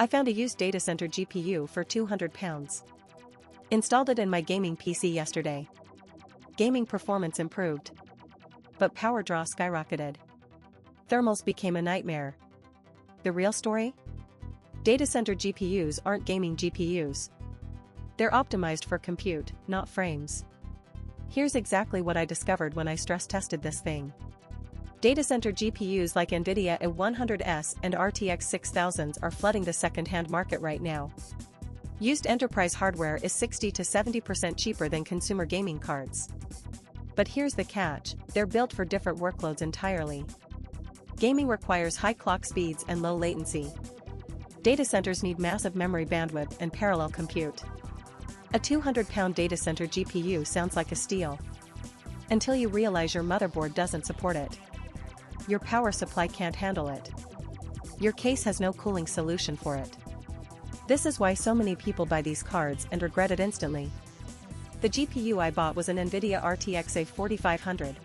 I found a used Datacenter GPU for £200. Installed it in my gaming PC yesterday. Gaming performance improved, but power draw skyrocketed. Thermals became a nightmare. The real story? Datacenter GPUs aren't gaming GPUs. They're optimized for compute, not frames. Here's exactly what I discovered when I stress tested this thing. Datacenter GPUs like NVIDIA A100S and RTX 6000s are flooding the second-hand market right now. Used enterprise hardware is 60 to 70% cheaper than consumer gaming cards. But here's the catch, they're built for different workloads entirely. Gaming requires high clock speeds and low latency. Data centers need massive memory bandwidth and parallel compute. A 200-pound datacenter GPU sounds like a steal. Until you realize your motherboard doesn't support it. Your power supply can't handle it. Your case has no cooling solution for it. This is why so many people buy these cards and regret it instantly. The GPU I bought was an NVIDIA RTX A4500.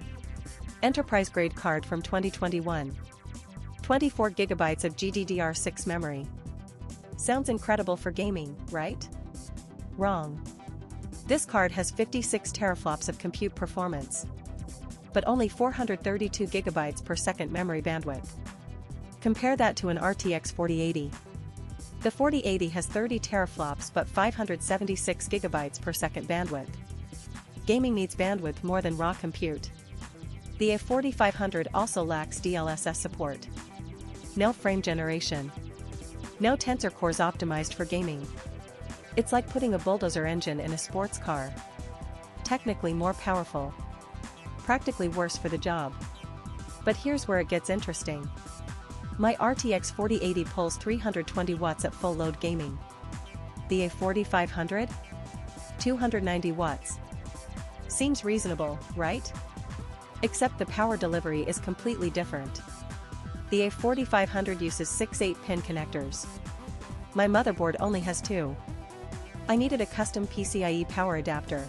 Enterprise-grade card from 2021. 24 GB of GDDR6 memory. Sounds incredible for gaming, right? Wrong. This card has 56 teraflops of compute performance, but only 432 GB per second memory bandwidth. Compare that to an RTX 4080. The 4080 has 30 teraflops but 576 GB per second bandwidth. Gaming needs bandwidth more than raw compute. The A4500 also lacks DLSS support. No frame generation. No tensor cores optimized for gaming. It's like putting a bulldozer engine in a sports car. Technically more powerful. Practically worse for the job. But here's where it gets interesting. My RTX 4080 pulls 320 watts at full load gaming. The A4500? 290 watts. Seems reasonable, right? Except the power delivery is completely different. The A4500 uses 6 8-pin connectors. My motherboard only has 2. I needed a custom PCIe power adapter.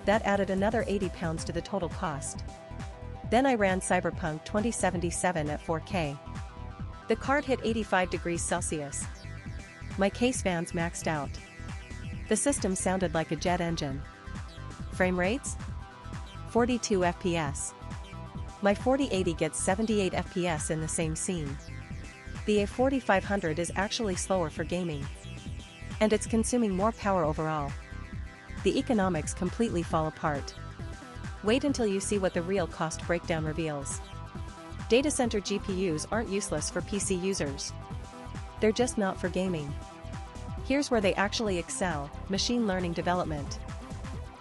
That added another £80 to the total cost. Then I ran Cyberpunk 2077 at 4K. The card hit 85 degrees Celsius. My case fans maxed out. The system sounded like a jet engine. Frame rates? 42 FPS. My 4080 gets 78 FPS in the same scene. The A4500 is actually slower for gaming. And it's consuming more power overall. The economics completely fall apart. Wait until you see what the real cost breakdown reveals. Data center GPUs aren't useless for PC users. They're just not for gaming. Here's where they actually excel: machine learning development.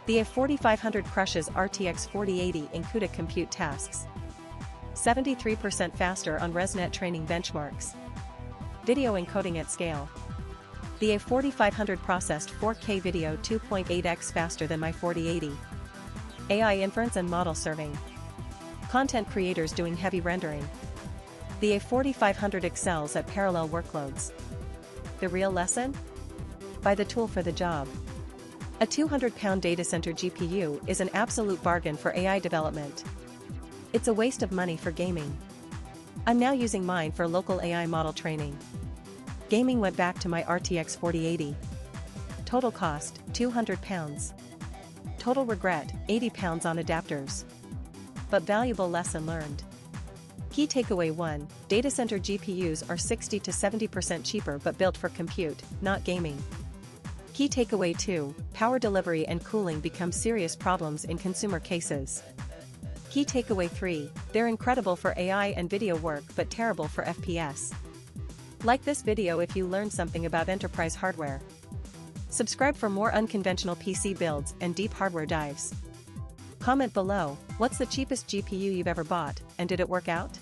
The A4500 crushes RTX 4080 in CUDA compute tasks. 73% faster on ResNet training benchmarks. Video encoding at scale. The A4500 processed 4K video 2.8x faster than my 4080. AI inference and model serving. Content creators doing heavy rendering. The A4500 excels at parallel workloads. The real lesson? Buy the tool for the job. A 200-pound datacenter GPU is an absolute bargain for AI development. It's a waste of money for gaming. I'm now using mine for local AI model training. Gaming went back to my RTX 4080. Total cost, £200. Total regret, £80 on adapters. But valuable lesson learned. Key takeaway 1, datacenter GPUs are 60 to 70% cheaper but built for compute, not gaming. Key takeaway 2, power delivery and cooling become serious problems in consumer cases. Key takeaway 3, they're incredible for AI and video work but terrible for FPS. Like this video if you learned something about enterprise hardware. Subscribe for more unconventional PC builds and deep hardware dives. Comment below, what's the cheapest GPU you've ever bought, and did it work out?